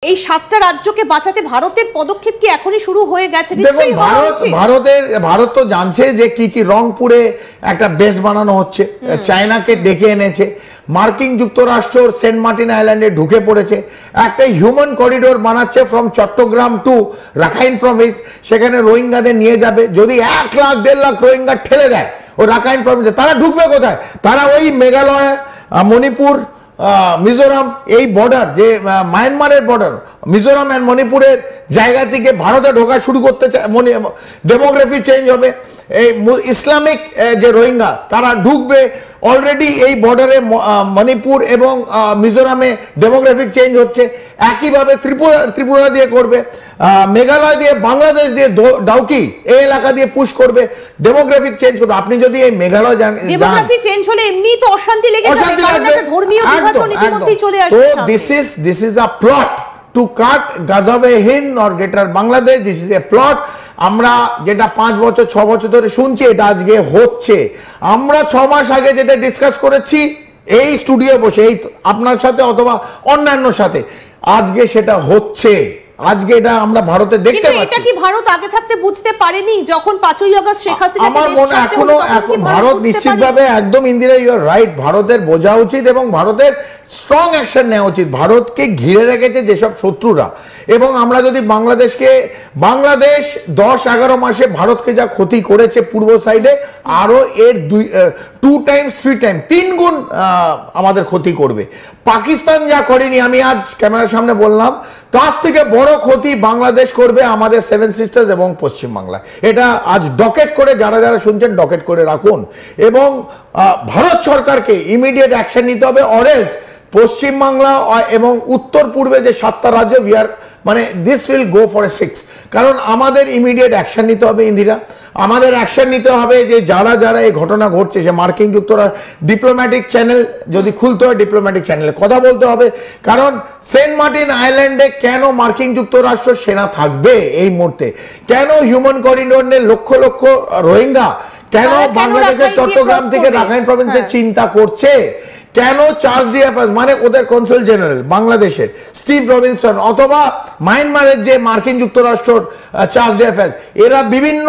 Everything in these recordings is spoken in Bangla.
এই সাতটা রাজ্যকে বাঁচাতে ভারতের পদক্ষেপ কি এখনই শুরু হয়ে গেছে? দেখুন ভারত তো জানছে যে কি রংপুরে একটা বেস বানানো হচ্ছে, চায়নাকে ডেকে এনেছে, মার্কিন যুক্তরাষ্ট্র সেন্ট মার্টিন আইল্যান্ডে ঢুকে পড়েছে, একটা হিউম্যান করিডোর বানাচ্ছে from Chittagong to Rakhine province, সেখানে রোহিঙ্গাদের নিয়ে যাবে। যদি 1 লাখ 1.5 লাখ রোহিঙ্গা ঠেলে দেয় ও রাখাইন প্রভিন্সে, তারা ঢুকবে কোথায়? তারা ওই মেঘালয়, মণিপুর, মিজোরাম, এই বর্ডার যে মায়ানমারের বর্ডার, মিজোরাম এন্ড মণিপুরের জায়গা থেকে ভারতে ঢোকা শুরু করতে চায়। ডেমোগ্রাফি চেঞ্জ হবে, এই ইসলামিক যে রোহিঙ্গা তারা ঢুকবে। অলরেডি এই বর্ডারে মণিপুর এবং মিজোরামে ডেমোগ্রাফিক চেঞ্জ হচ্ছে। একইভাবে ত্রিপুরা দিয়ে করবে, মেঘালয় দিয়ে, বাংলাদেশ দিয়ে, ডাউকি এই এলাকা দিয়ে পুশ করবে, ডেমোগ্রাফিক চেঞ্জ করবে। আপনি যদি এই মেঘালয় ডেমোগ্রাফি চেঞ্জ হলে এমনি তো অশান্তি লেগে যাবে, কারণ একটা ধর্মীয় বিভাজন ইতিমধ্যেই চলে আসছে। তো this is a plot to cut Gazaway Hind or Greater Bangladesh. This is a plot. আমরা যেটা 5 বছর 6 বছর ধরে শুনছি, এটা আজকে হচ্ছে। আমরা 6 মাস আগে যেটা ডিসকাস করেছি এই স্টুডিও বসে, এই আপনার সাথে অথবা অন্যান্যর সাথে, আজকে সেটা হচ্ছে। আজকে এটা আমরা ভারতে দেখতে পাচ্ছি। এটা কি ভারত আগে থাকতে বুঝতে পারেনি যখন 5ই আগস্ট শেখ হাসিনা? আমার মনে এখন ভারত নিশ্চিতভাবে একদম ইন্দিরা, ইউ আর রাইট, ভারতের বোঝা উচিত এবং ভারতের স্ট্রং অ্যাকশন নেওয়া উচিত। ভারতকে ঘিরে রেখেছে যেসব শত্রুরা, এবং আমরা যদি বাংলাদেশ 10-11 মাসে ভারতকে যা ক্ষতি করেছে পূর্ব সাইডে, আরো এর 2 টাইমস 3 টাইম 3 গুণ আমাদের ক্ষতি করবে। পাকিস্তান যা করেনি, আমি আজ ক্যামেরার সামনে বললাম, তার থেকে বড় ক্ষতি বাংলাদেশ করবে আমাদের 7 সিস্টার্স এবং পশ্চিমবাংলা। এটা আজ ডকেট করে, যারা যারা শুনছেন ডকেট করে রাখুন, এবং ভারত সরকারকে ইমিডিয়েট অ্যাকশন নিতে হবে, অরেলস পশ্চিমবাংলা এবং উত্তর পূর্বে যে 7টা রাজ্য, মানে this will go for a 6। কারণ আমাদের ইমিডিয়েট অ্যাকশন নিতে হবে ইন্দিরা, আমাদের অ্যাকশন নিতে হবে যে যারা যারা এই ঘটনা ঘটছে, যে মার্কিন যুক্তরাষ্ট্র ডিপ্লোম্যাটিক চ্যানেল যদি খুলতে হয়, ডিপ্লোম্যাটিক চ্যানেলে কথা বলতে হবে। কারণ সেন্ট মার্টিন আইল্যান্ডে কেন মার্কিন যুক্তরাষ্ট্র সেনা থাকবে এই মুহূর্তে? কেন হিউম্যান করিডোর নিয়ে লক্ষ লক্ষ রোহিঙ্গা কেন বাংলাদেশের চট্টগ্রাম থেকে রাখাইন প্রভিন্সে চিন্তা করছে? কেন চার্লস ডিএফএস, মানে ওদের কনসুল জেনারেল বাংলাদেশের স্টিভ রবিনসন, অথবা মায়ানমারের যে মার্কিন যুক্তরাষ্ট্র চার্লস ডিএফএস, এরা বিভিন্ন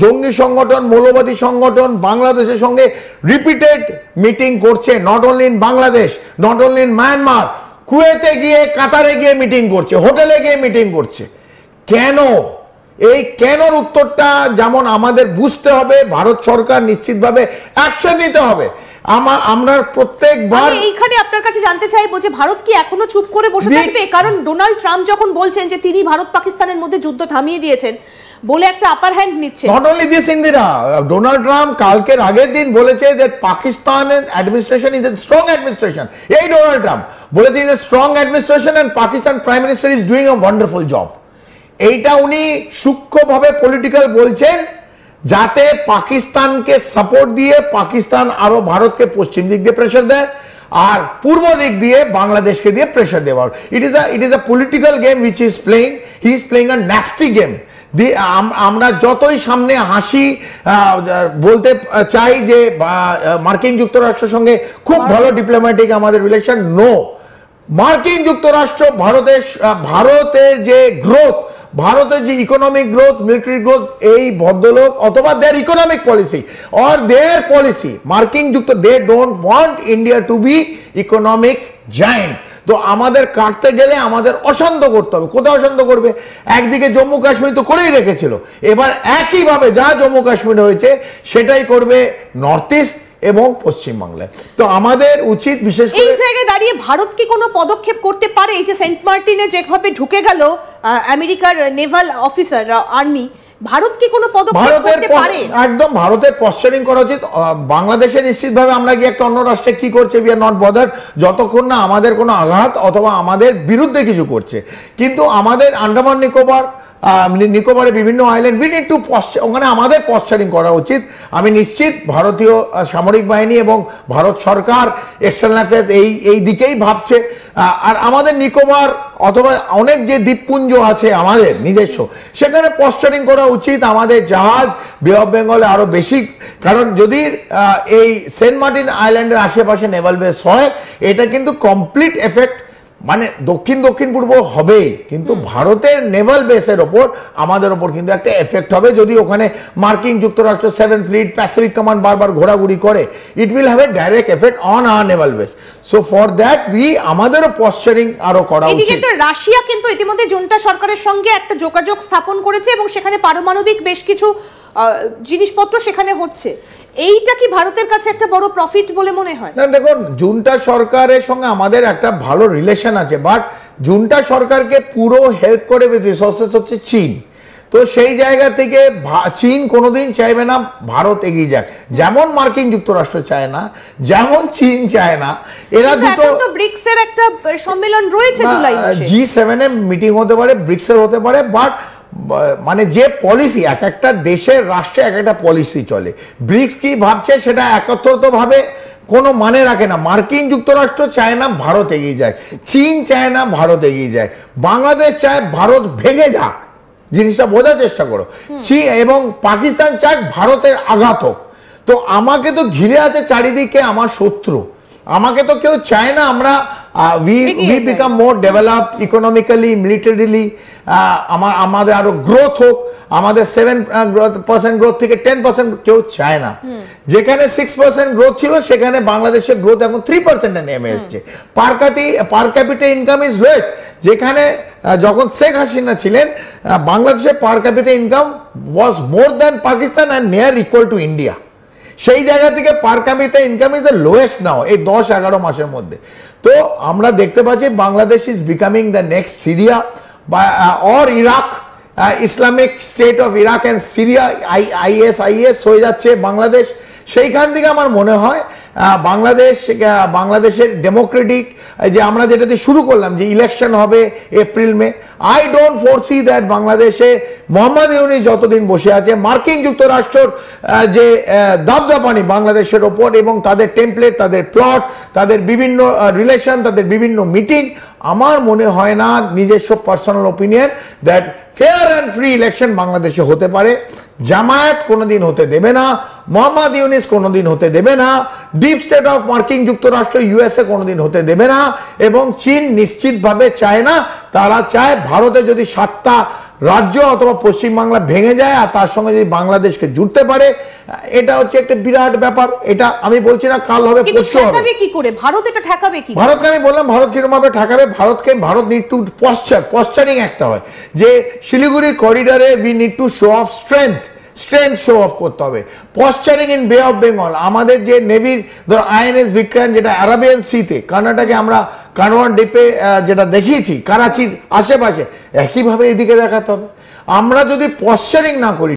জঙ্গি সংগঠন, মৌলবাদী সংগঠন বাংলাদেশের সঙ্গে রিপিটেড মিটিং করছে। Not only in Bangladesh, not only in Myanmar, কুয়েতে গিয়ে, কাতারে গিয়ে মিটিং করছে, হোটেলে গিয়ে মিটিং করছে। কেন? এই কেনর উত্তরটা যেমন আমাদের বুঝতে হবে, ভারত সরকার নিশ্চিতভাবে অ্যাকশন নিতে হবে। আমরা প্রত্যেকবার এইখানে আপনার কাছে জানতে চাইবো যে ভারত কি এখনো চুপ করে বসে থাকবে? কারণ ডোনাল্ড ট্রাম্প যখন বলছেন যে তিনি ভারত পাকিস্তানের মধ্যে যুদ্ধ থামিয়ে দিয়েছেন বলে একটা আপার হ্যান্ড নিচ্ছে। Not only this Indira, Donald Trump কালকের আগের দিন বলেছে যে পাকিস্তানের administration is a strong administration. এই ডোনাল্ড ট্রাম্প বলেছে is a strong administration and Pakistan prime minister is doing a wonderful job. এইটা উনি সূক্ষ্মভাবে পলিটিক্যাল বলছেন, যাতে পাকিস্তানকে সাপোর্ট দিয়ে পাকিস্তান আরো ভারতকে পশ্চিম দিক দিয়ে প্রেসার দেয়, আর পূর্ব দিক দিয়ে বাংলাদেশকে দিয়ে প্রেসার দেওয়ার। It is a political game which is playing. He is playing a nasty game. আমরা যতই সামনে হাসি বলতে চাই যে মার্কিন যুক্তরাষ্ট্রের সঙ্গে খুব ভালো ডিপ্লোম্যাটিক আমাদের রিলেশন, নো, মার্কিন যুক্তরাষ্ট্র ভারতের যে গ্রোথ, ভারতের যে ইকোনমিক গ্রোথ, মিলিটারি গ্রোথ, এই ভদ্রলোক অথবা their economic policy or their policy, মার্কিন they don't want India to be economic giant. তো আমাদের কাটতে গেলে আমাদের অশান্ত করতে হবে। কোথায় অশান্ত করবে? একদিকে জম্মু কাশ্মীর তো করেই রেখেছিল, এবার একইভাবে যা জম্মু কাশ্মীরে হয়েছে সেটাই করবে নর্থ ইস্ট এবং পশ্চিমবাংলায়। তো আমাদের উচিত, বিশেষ করে এই জায়গায় দাঁড়িয়ে ভারত কি কোনো পদক্ষেপ করতে পারে? এই যে সেন্ট মার্টিনে যেভাবে ঢুকে গেল আমেরিকার নেভাল অফিসার, আর্মি, ভারত কি কোনো পদক্ষেপ করতে পারে? একদম ভারতের পশ্চারিং করা উচিত। বাংলাদেশে নিশ্চিতভাবে আমরা কি একটা অন্য রাষ্ট্রে কি করছে, উই আর নট বদার্ড, যতক্ষণ না আমাদের কোনো আঘাত অথবা আমাদের বিরুদ্ধে কিছু করছে। কিন্তু আমাদের আন্দামান নিকোবরে বিভিন্ন আইল্যান্ড, উই নিড টু ওখানে আমাদের পশ্চারিং করা উচিত। আমি নিশ্চিত ভারতীয় সামরিক বাহিনী এবং ভারত সরকার এক্সটার্নাল অ্যাফেয়ার্স এই দিকেই ভাবছে। আর আমাদের নিকোবর অথবা অনেক যে দ্বীপপুঞ্জ আছে আমাদের নিজস্ব, সেখানে পশ্চারিং করা উচিত আমাদের জাহাজ বে অফ বেঙ্গলে আরো বেশি। কারণ যদি এই সেন্ট মার্টিন আইল্যান্ডের আশেপাশে নেভাল বেস হয়, এটা কিন্তু কমপ্লিট এফেক্ট মানে দক্ষিণ দক্ষিণ পূর্ব হবেই, কিন্তু ভারতের নেভাল বেসের ওপর আমাদের ওপর কিন্তু একটা এফেক্ট হবে যদি ওখানে মার্কিন যুক্তরাষ্ট্র 7th ফ্লিট প্যাসিফিক কমান্ড বারবার ঘোরাঘুরি করে। It will have a direct effect on our naval base. So for that আমাদেরও পশ্চারিং আরো করা উচিত। এদিকে তো রাশিয়া কিন্তু ইতিমধ্যে জুনটা সরকারের সঙ্গে একটা যোগাযোগ স্থাপন করেছে এবং সেখানে পারমাণবিক বেশ কিছু জিনিসপত্র সেখানে হচ্ছে। এইটা কি ভারতের কাছে একটা বড় প্রফিট বলে মনে হয়? না দেখুন, জুনটা সরকারের সঙ্গে আমাদের একটা ভালো রিলেশন আছে, বাট জুনটা সরকারকে পুরো হেল্প করে উইথ রিসোর্সেস হচ্ছে চীন। তো সেই জায়গা থেকে চীন কোনোদিন চাইবে না ভারত এগিয়ে যাক, যেমন মার্কিন যুক্তরাষ্ট্র চায় না, যেমন চীন চায় না। এরা দুটো তো ব্রিক্স এর একটা সম্মেলন রয়েছে জুলাই মাসে, G7 এ মিটিং হতে পারে, ব্রিক্স এর হতে পারে, বাট মানে যে পলিসি এক একটা দেশের রাষ্ট্রে এক একটা পলিসি চলে। ব্রিক্স কি ভাবছে সেটা একত্রিতভাবে কোনো মানে রাখে না। মার্কিন যুক্তরাষ্ট্র চায় না ভারত এগিয়ে যায়, চীন চায় না ভারত এগিয়ে যায়, বাংলাদেশ চায় ভারত ভেঙে যাক। জিনিসটা বোঝার চেষ্টা করো। চীন এবং পাকিস্তান চায় ভারতের আঘাত হোক। তো আমাকে তো ঘিরে আছে চারিদিকে আমার শত্রু, আমাকে তো কেউ চায় না আমরা we become more developed economically, militarily, আমাদের আরো গ্রোথ হোক, আমাদের 7% গ্রোথ থেকে 10% কেউ চায় না। যেখানে 6% গ্রোথ ছিল সেখানে বাংলাদেশের গ্রোথ এখন 3% এ নেমে এসেছে। Per capita income is lowest. যেখানে যখন শেখ হাসিনা ছিলেন বাংলাদেশের per capita income was more than Pakistan and near equal to India. সেই জায়গা থেকে per capita income is the lowest now এই 10-11 মাসের মধ্যে। তো আমরা দেখতে পাচ্ছি Bangladesh is becoming the next Syria or Iraq, Islamic State of Iraq and Syria, IS হয়ে যাচ্ছে বাংলাদেশ। সেইখান থেকে আমার মনে হয় বাংলাদেশের ডেমোক্রেটিক যে আমরা যেটাতে শুরু করলাম যে ইলেকশন হবে April May, I don't foresee that বাংলাদেশে মোহাম্মদ ইউনূস যতদিন বসে আছে মার্কিন যুক্তরাষ্ট্রের যে দাবদাপানি বাংলাদেশের ওপর এবং তাদের টেমপ্লেট, তাদের প্লট, তাদের বিভিন্ন রিলেশন, তাদের বিভিন্ন মিটিং, আমার মনে হয় না নিজস্ব personal opinion that fair and free election বাংলাদেশে হতে পারে। জামায়াত কোনোদিন হতে দেবে না, মোহাম্মদ ইউনূস কোনোদিন হতে দেবে না, ডিপ স্টেট অফ মার্কিন যুক্তরাষ্ট্র USA কোনোদিন হতে দেবে না, এবং চীন নিশ্চিতভাবে চায় না। তারা চায় ভারতে যদি 7টা রাজ্য অথবা পশ্চিমবাংলা ভেঙে যায় আর তার সঙ্গে যদি বাংলাদেশকে জুড়তে পারে, এটা হচ্ছে একটা বিরাট ব্যাপার। এটা আমি বলছি না কাল হবে পরশু হবে। কি করে ভারত এটা ঠেকাবে? কি ভারতকে আমি বললাম ভারত কিরকম ভাবে ঠেকাবে, ভারত নিড টু পশ্চারিং একটা হয় যে শিলিগুড়ি করিডোরে we need to show of strength show of করতে হবে। Posturing in Bay of Bengal, আমাদের যে নেভির ধর INS বিক্রান্ত যেটা আরাবিয়ান সিতে কর্ণাটকে আমরা কারওয়ান দ্বীপে যেটা দেখিয়েছি, করাচির আশেপাশে একইভাবে এদিকে দেখাতে হবে। আমরা যদি পশ্চারিং না করি